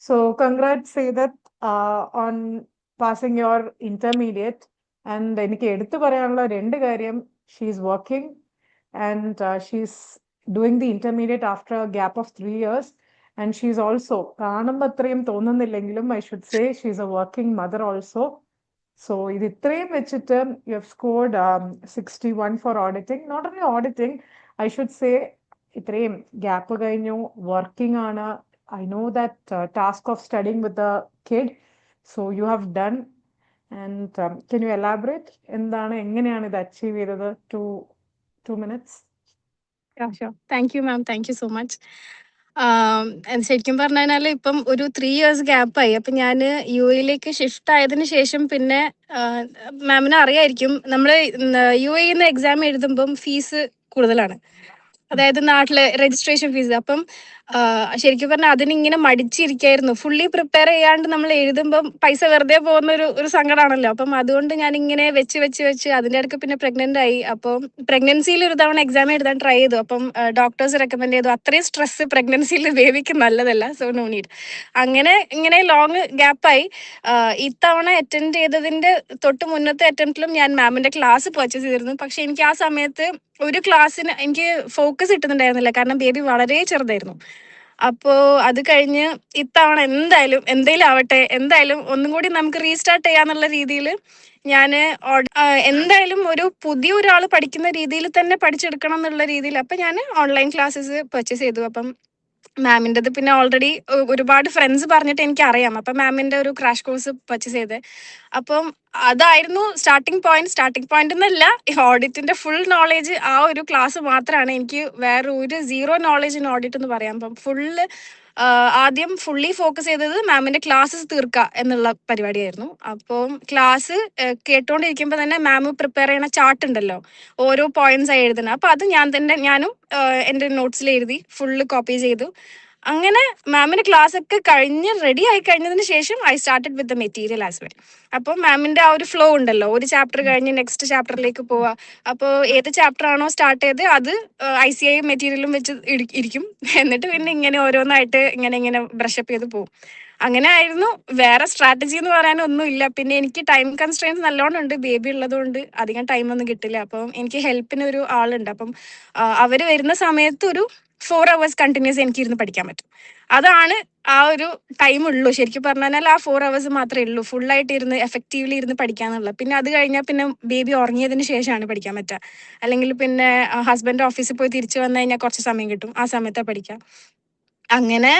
So congrats Sedat on passing your intermediate. And എനിക്ക് എടുത്തു പറയാനുള്ള രണ്ട് കാര്യം, she's working and she's doing the intermediate after a gap of 3 years. And she's also, കാണുമ്പോൾ അത്രയും തോന്നുന്നില്ലെങ്കിലും I should say she's a working mother also. So ഇത് ഇത്രയും വെച്ചിട്ട് you have scored 61 for auditing. Not only auditing, I should say ഇത്രയും gap കഴിഞ്ഞു, working ആണ്. I know that task of studying with the kid. So you have done. And can you elaborate? എന്താണ്, എങ്ങനെയാണ് ഇത് achieve ചെയ്തത്? 2 minutes. Yeah, sure. Thank you, ma'am. Thank you so much. ശരിക്കും പറഞ്ഞാൽ ഇപ്പം ഒരു 3 years ഗ്യാപ്പായി. അപ്പം ഞാൻ യു എയിലേക്ക് ഷിഫ്റ്റ് ആയതിനു ശേഷം പിന്നെ മാമിന് അറിയായിരിക്കും, നമ്മൾ യു എയിൽ എക്സാം എഴുതുമ്പം ഫീസ് കൂടുതലാണ്. അതായത് നാട്ടിലെ രജിസ്ട്രേഷൻ ഫീസ്. അപ്പം ശരിക്കും പറഞ്ഞാൽ അതിനിങ്ങനെ മടിച്ചിരിക്കായിരുന്നു. ഫുള്ളി പ്രിപ്പയർ ചെയ്യാണ്ട് നമ്മൾ എഴുതുമ്പം പൈസ വെറുതെ പോകുന്ന ഒരു സങ്കടമാണല്ലോ. അപ്പം അതുകൊണ്ട് ഞാൻ ഇങ്ങനെ വെച്ച് അതിൻ്റെ ഇടയ്ക്ക് പിന്നെ പ്രഗ്നന്റ് ആയി. അപ്പം പ്രഗ്നൻസിയിൽ ഒരു തവണ എക്സാം എഴുതാൻ ട്രൈ ചെയ്തു. അപ്പം ഡോക്ടേഴ്സ് റെക്കമെൻഡ് ചെയ്തു അത്രയും സ്ട്രെസ് പ്രഗ്നൻസിയിൽ ബേബിക്ക് നല്ലതല്ല, സോ നോ നീഡ്. അങ്ങനെ ഇങ്ങനെ ലോങ് ഗ്യാപ്പായി. ഇത്തവണ അറ്റൻഡ് ചെയ്തതിന്റെ തൊട്ട് മുന്നത്തെ അറ്റംപ്റ്റിലും ഞാൻ മാമിന്റെ ക്ലാസ് പർച്ചേസ് ചെയ്തിരുന്നു. പക്ഷെ എനിക്ക് ആ സമയത്ത് ഒരു ക്ലാസ്സിന് എനിക്ക് ഫോക്കസ് കിട്ടുന്നുണ്ടായിരുന്നില്ല, കാരണം ബേബി വളരെ ചെറുതായിരുന്നു. അപ്പോ അത് കഴിഞ്ഞ് ഇത്തവണ എന്തായാലും ആവട്ടെ, എന്തായാലും ഒന്നും കൂടി നമുക്ക് റീസ്റ്റാർട്ട് ചെയ്യാന്നുള്ള രീതിയിൽ ഞാൻ എന്തായാലും ഒരു പുതിയ ഒരാൾ പഠിക്കുന്ന രീതിയിൽ തന്നെ പഠിച്ചെടുക്കണം എന്നുള്ള രീതിയിൽ അപ്പം ഞാൻ ഓൺലൈൻ ക്ലാസ്സസ് പർച്ചേസ് ചെയ്തു. അപ്പം മാമിൻ്റെത് പിന്നെ ഓൾറെഡി ഒരുപാട് ഫ്രണ്ട്സ് പറഞ്ഞിട്ട് എനിക്ക് അറിയാം. അപ്പം മാമിൻ്റെ ഒരു ക്രാഷ് കോഴ്സ് പർച്ചേസ് ചെയ്തത്. അപ്പം അതായിരുന്നു സ്റ്റാർട്ടിംഗ് പോയിന്റ് എന്നല്ല, ഓഡിറ്റിന്റെ ഫുൾ നോളേജ് ആ ഒരു ക്ലാസ് മാത്രമാണ്. എനിക്ക് വേറെ ഒരു സീറോ നോളേജ് ഇൻ ഓഡിറ്റ് എന്ന് പറയാം. അപ്പം ആദ്യം ഫുള്ളി ഫോക്കസ് ചെയ്തത് മാമിന്റെ ക്ലാസ്സസ് തീർക്കുക എന്നുള്ള പരിപാടിയായിരുന്നു. അപ്പം ക്ലാസ് കേട്ടോണ്ടിരിക്കുമ്പോൾ തന്നെ മാം പ്രിപ്പയർ ചെയ്യണ ചാർട്ട് ഉണ്ടല്ലോ, ഓരോ പോയിന്റ്സ് ആയി എഴുതുന്നത്. അപ്പൊ അത് ഞാനും എൻ്റെ നോട്ട്സിൽ എഴുതി ഫുള്ള് കോപ്പി ചെയ്തു. അങ്ങനെ മാമിന്റെ ക്ലാസ് ഒക്കെ കഴിഞ്ഞ് റെഡി ആയി കഴിഞ്ഞതിന് ശേഷം I started with the material as well. അപ്പോൾ മാമിന്റെ ആ ഒരു ഫ്ലോ ഉണ്ടല്ലോ, ഒരു ചാപ്റ്റർ കഴിഞ്ഞ് നെക്സ്റ്റ് ചാപ്റ്ററിലേക്ക് പോവാ. അപ്പോൾ ഏത് ചാപ്റ്റർ ആണോ സ്റ്റാർട്ട് ചെയ്ത് അത് ICI മെറ്റീരിയലും വെച്ച് ഇരിക്കും. എന്നിട്ട് പിന്നെ ഇങ്ങനെ ഓരോന്നായിട്ട് ഇങ്ങനെ ബ്രഷപ്പ് ചെയ്ത് പോകും. അങ്ങനെ ആയിരുന്നു. വേറെ സ്ട്രാറ്റജി എന്ന് പറയാനൊന്നും ഇല്ല. പിന്നെ എനിക്ക് ടൈം കൺസ്ട്രെയിൻസ് നല്ലോണം ഉണ്ട്, ബേബി ഉള്ളതുകൊണ്ട് അധികം ടൈമൊന്നും കിട്ടില്ല. അപ്പം എനിക്ക് ഹെൽപ്പിന് ഒരു ആളുണ്ട്. അപ്പം അവര് വരുന്ന സമയത്ത് ഒരു 4 hours കണ്ടിന്യൂസ് എനിക്ക് ഇരുന്ന് പഠിക്കാൻ പറ്റും. അതാണ് ആ ഒരു ടൈം ഉള്ളൂ. ശരിക്കും പറഞ്ഞാൽ ആ 4 hours മാത്രമേ ഉള്ളൂ ഫുള്ളായിട്ട് ഇരുന്ന് എഫക്റ്റീവ്ലി ഇരുന്ന് പഠിക്കാന്നുള്ളത്. പിന്നെ അത് കഴിഞ്ഞാൽ പിന്നെ ബേബി ഉറങ്ങിയതിന് ശേഷമാണ് പഠിക്കാൻ പറ്റുക. അല്ലെങ്കിൽ പിന്നെ ഹസ്ബൻഡ് ഓഫീസിൽ പോയി തിരിച്ചു വന്നു കഴിഞ്ഞാൽ കുറച്ച് സമയം കിട്ടും, ആ സമയത്ത് പഠിക്കാം. അങ്ങനെ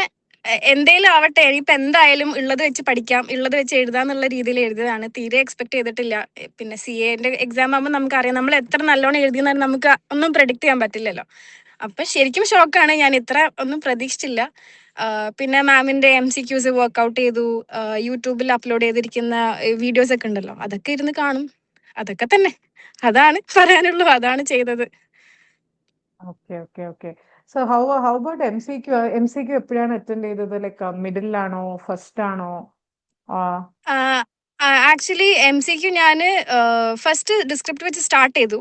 എന്തേലും ആവട്ടെ, ഇനിയിപ്പോൾ എന്തായാലും ഉള്ളത് വെച്ച് പഠിക്കാം, ഉള്ളത് വെച്ച് എഴുതാന്നുള്ള രീതിയിൽ എഴുതിയതാണ്. തീരെ എക്സ്പെക്ട് ചെയ്തിട്ടില്ല. പിന്നെ CAന്റെ എക്സാം ആകുമ്പോൾ നമുക്കറിയാം, നമ്മൾ എത്ര നല്ലോണം എഴുതിയെന്നാൽ നമുക്ക് ഒന്നും പ്രെഡിക്റ്റ് ചെയ്യാൻ പറ്റില്ലല്ലോ. അപ്പൊ ശരിക്കും ഷോക്കാണ്, ഞാൻ ഇത്ര ഒന്നും പ്രതീക്ഷിച്ചില്ല. പിന്നെ മാമിന്റെ MCQs വർക്ക്ഔട്ട് ചെയ്തു. യൂട്യൂബിൽ അപ്ലോഡ് ചെയ്തിരിക്കുന്ന വീഡിയോസ് ഒക്കെ ഉണ്ടല്ലോ, അതൊക്കെ ഇരുന്ന് കാണും. അതൊക്കെ തന്നെ, അതാണ് പറയാനുള്ളൂ, അതാണ് ചെയ്തത്. Okay. So how about MCQ? MCQ എപ്പോഴാണ് അറ്റൻഡ് ചെയ്തത്? ലൈക്ക് മിഡിലാണോ, ഫസ്റ്റ് ആണോ? ആക്ച്വലി MCQ ഞാൻ ഫസ്റ്റ് ഡിസ്ക്രിപ്റ്റ് വെച്ച് സ്റ്റാർട്ട് ചെയ്തു.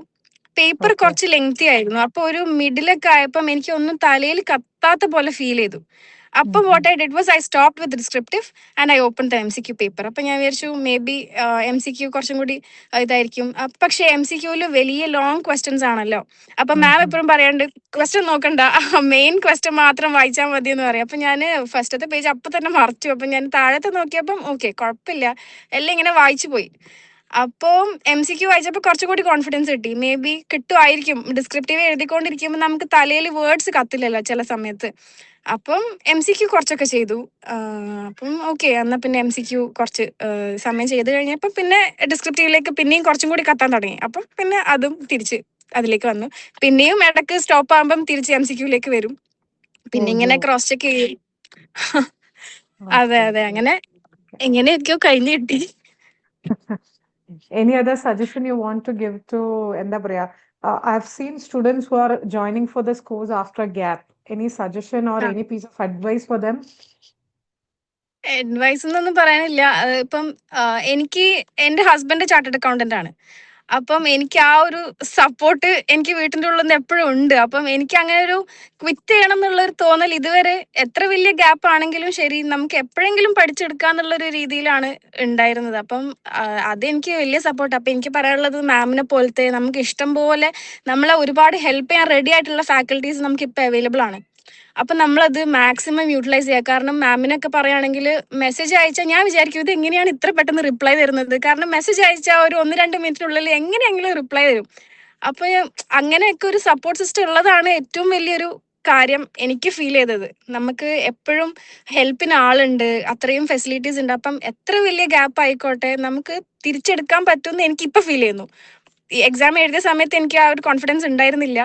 പേപ്പർ കുറച്ച് ലെങ്തി ആയിരുന്നു. അപ്പൊ ഒരു മിഡിലൊക്കെ ആയപ്പം എനിക്ക് ഒന്നും തലയിൽ കത്താത്ത പോലെ ഫീൽ ചെയ്തു. അപ്പം what I did was I stop with descriptive and I open the MCQ paper. അപ്പം ഞാൻ വിചാരിച്ചു മേ ബി MCQ കുറച്ചും കൂടി ഇതായിരിക്കും. പക്ഷെ MCQല് വലിയ ലോങ് ക്വസ്റ്റ്യൻസ് ആണല്ലോ. അപ്പൊ മാം എപ്പോഴും പറയാണ്ട് ക്വസ്റ്റ്യൻ നോക്കണ്ട, മെയിൻ ക്വസ്റ്റ്യൻ മാത്രം വായിച്ചാൽ മതി എന്ന് പറയും. അപ്പൊ ഞാൻ ഫസ്റ്റത്തെ പേജ് അപ്പൊ തന്നെ മറച്ചു. അപ്പൊ ഞാൻ താഴത്തെ നോക്കിയപ്പം ഓക്കെ കുഴപ്പമില്ല, എല്ലാം ഇങ്ങനെ വായിച്ചു പോയി. അപ്പം MCQ വായിച്ചപ്പോൾ കുറച്ചുകൂടി കോൺഫിഡൻസ് കിട്ടി. മേ ബി കിട്ടുമായിരിക്കും. ഡിസ്ക്രിപ്റ്റീവ് എഴുതിക്കൊണ്ടിരിക്കുമ്പോൾ നമുക്ക് തലയിൽ വേർഡ്സ് കത്തില്ലല്ലോ ചില സമയത്ത്. അപ്പം MCQ കുറച്ചൊക്കെ ചെയ്തു. അപ്പം ഓക്കെ, എന്നാൽ പിന്നെ MCQ കുറച്ച് സമയം ചെയ്ത് കഴിഞ്ഞപ്പോൾ പിന്നെ ഡിസ്ക്രിപ്റ്റീവിലേക്ക് പിന്നെയും കുറച്ചും കൂടി കത്താൻ തുടങ്ങി. അപ്പം പിന്നെ അതും തിരിച്ച് അതിലേക്ക് വന്നു. പിന്നെയും ഇടയ്ക്ക് സ്റ്റോപ്പ് ആകുമ്പം തിരിച്ച് MCQലേക്ക് വരും. പിന്നെ ഇങ്ങനെ ക്രോസ് ചെക്ക് ചെയ്യും. അതെ, അങ്ങനെ എങ്ങനെയൊക്കെയോ കഴിഞ്ഞ് കിട്ടി. Any other suggestion you want to give to എന്താ പറയാ, I've seen students who are joining for this course after a gap. Any suggestion or any piece of advice for them? Advice എന്നൊന്നും പറയാനില്ല. ഇപ്പം എനിക്ക് എൻ്റെ ഹസ്ബൻഡ് ചാർട്ടേഡ് അക്കൗണ്ടന്റ് ആണ്. അപ്പം എനിക്ക് ആ ഒരു സപ്പോർട്ട് എനിക്ക് വീട്ടിന്റെ ഉള്ളിൽ നിന്ന് എപ്പോഴും ഉണ്ട്. അപ്പം എനിക്ക് അങ്ങനെ ഒരു ക്വിറ്റ് ചെയ്യണം എന്നുള്ള ഒരു തോന്നൽ ഇതുവരെ എത്ര വലിയ ഗ്യാപ്പ് ആണെങ്കിലും ശരി നമുക്ക് എപ്പോഴെങ്കിലും പഠിച്ചെടുക്കാന്നുള്ള ഒരു രീതിയിലാണ് ഉണ്ടായിരുന്നത്. അപ്പം അതെനിക്ക് വലിയ സപ്പോർട്ട്. അപ്പൊ എനിക്ക് പറയാനുള്ളത് മാമിനെ പോലത്തെ നമുക്ക് ഇഷ്ടം പോലെ നമ്മളെ ഒരുപാട് ഹെൽപ്പ് ചെയ്യാൻ റെഡി ആയിട്ടുള്ള ഫാക്കൽറ്റീസ് നമുക്ക് ഇപ്പൊ അവൈലബിൾ ആണ്. അപ്പൊ നമ്മളത് മാക്സിമം യൂട്ടിലൈസ് ചെയ്യുക. കാരണം മാമിനൊക്കെ പറയുകയാണെങ്കിൽ മെസ്സേജ് അയച്ചാൽ ഞാൻ വിചാരിക്കും ഇത് എങ്ങനെയാണ് ഇത്ര പെട്ടെന്ന് റിപ്ലൈ തരുന്നത്. കാരണം മെസ്സേജ് അയച്ചാൽ ഒരു 1-2 മിനിറ്റിനുള്ളിൽ എങ്ങനെയെങ്കിലും റിപ്ലൈ തരും. അപ്പൊ അങ്ങനെയൊക്കെ ഒരു സപ്പോർട്ട് സിസ്റ്റം ഉള്ളതാണ് ഏറ്റവും വലിയൊരു കാര്യം എനിക്ക് ഫീൽ ചെയ്തത്. നമുക്ക് എപ്പോഴും ഹെൽപ്പിന് ആളുണ്ട്, അത്രയും ഫെസിലിറ്റീസ് ഉണ്ട്. അപ്പം എത്ര വലിയ ഗ്യാപ്പ് ആയിക്കോട്ടെ നമുക്ക് തിരിച്ചെടുക്കാൻ പറ്റുമെന്ന് എനിക്കിപ്പോൾ ഫീൽ ചെയ്യുന്നു. ഈ എക്സാം എഴുതിയ സമയത്ത് എനിക്ക് ആ ഒരു കോൺഫിഡൻസ് ഉണ്ടായിരുന്നില്ല.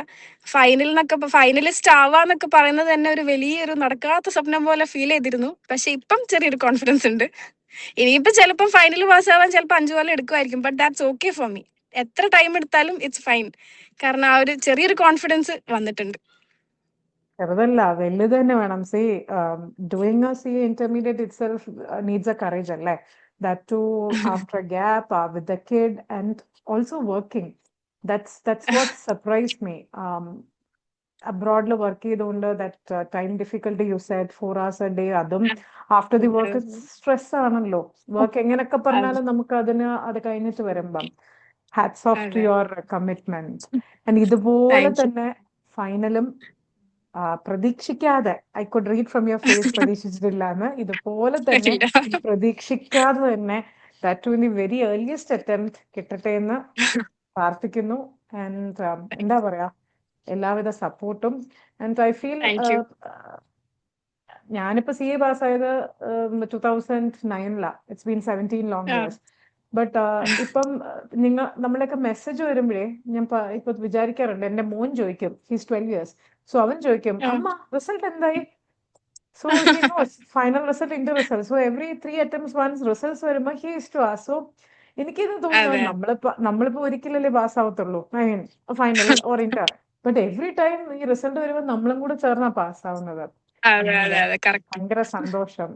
ഫൈനലിസ്റ്റ് ആവാന്നൊക്കെ പറയുന്നത് തന്നെ ഒരു വലിയൊരു നടക്കാത്ത സ്വപ്നം പോലെ ഫീൽ ചെയ്തിരുന്നു. പക്ഷെ ഇപ്പം ചെറിയൊരു കോൺഫിഡൻസ് ഉണ്ട്. ഇനിയിപ്പോ ചിലപ്പം ഫൈനൽ പാസ്സാവാൻ ചിലപ്പോൾ 5 കൊല്ലം എടുക്കുമായിരിക്കും. But that's okay for me. എത്ര ടൈം എടുത്താലും ഇറ്റ്സ് ഫൈൻ. കാരണം ആ ഒരു ചെറിയൊരു കോൺഫിഡൻസ് വന്നിട്ടുണ്ട്. ചെറുതല്ല, വലുത് തന്നെ വേണം. See doing a C intermediate itself needs a courage അല്ലേ. That too after a gap with a kid and also working. That's what surprise me. അബ്രോഡിൽ വർക്ക് ചെയ്തുകൊണ്ട് that time difficulty you said 4 hours a day, അതും after the work stress ആണല്ലോ. Work എങ്ങനെയൊക്കെ പറഞ്ഞാലും നമുക്ക് അത് കഴിഞ്ഞിട്ട് വരുമ്പം hats off to your commitment. And ഇതുപോലെ തന്നെ ഫൈനലും പ്രതീക്ഷിക്കാതെ, I could read from your face പ്രതീക്ഷിച്ചിട്ടില്ല എന്ന്, ഇതുപോലെ തന്നെ പ്രതീക്ഷിക്കാതെ തന്നെ that to in the very earliest attempt കിട്ടട്ടെ എന്ന് പ്രാർത്ഥിക്കുന്നു. ആൻഡ് എന്താ പറയാ, എല്ലാവിധ സപ്പോർട്ടും. ആൻഡ് ഐ ഫീൽ ഞാനിപ്പോ CA പാസ്സായത് 2009 it's been 17 long years. But ഇപ്പം നമ്മളെയൊക്കെ മെസ്സേജ് വരുമ്പോഴേ ഞാൻ ഇപ്പൊ വിചാരിക്കാറുണ്ട്, എന്റെ മോൻ ചോദിക്കും, ഹീസ് 12 years, സോ അവൻ ചോദിക്കും, അമ്മ റിസൾട്ട് എന്തായി? So he knows final result, inter result. So every 3 attempts once results വരുമ്പോ he is to ask. So എനിക്കിത് തോന്നുന്നു, നമ്മളിപ്പോ ഒരിക്കലല്ലേ പാസ് ആവത്തുള്ളൂ, I mean final or inter. But every time ഈ റിസൾട്ട് വരുമ്പോൾ നമ്മളും കൂടെ ചേർന്നാ പാസ് ആവുന്നത്. ഭയങ്കര സന്തോഷം.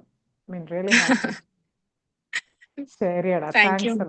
Mean really happy. ശരിയടാ, താങ്ക്സ് എ ലോട്ട്.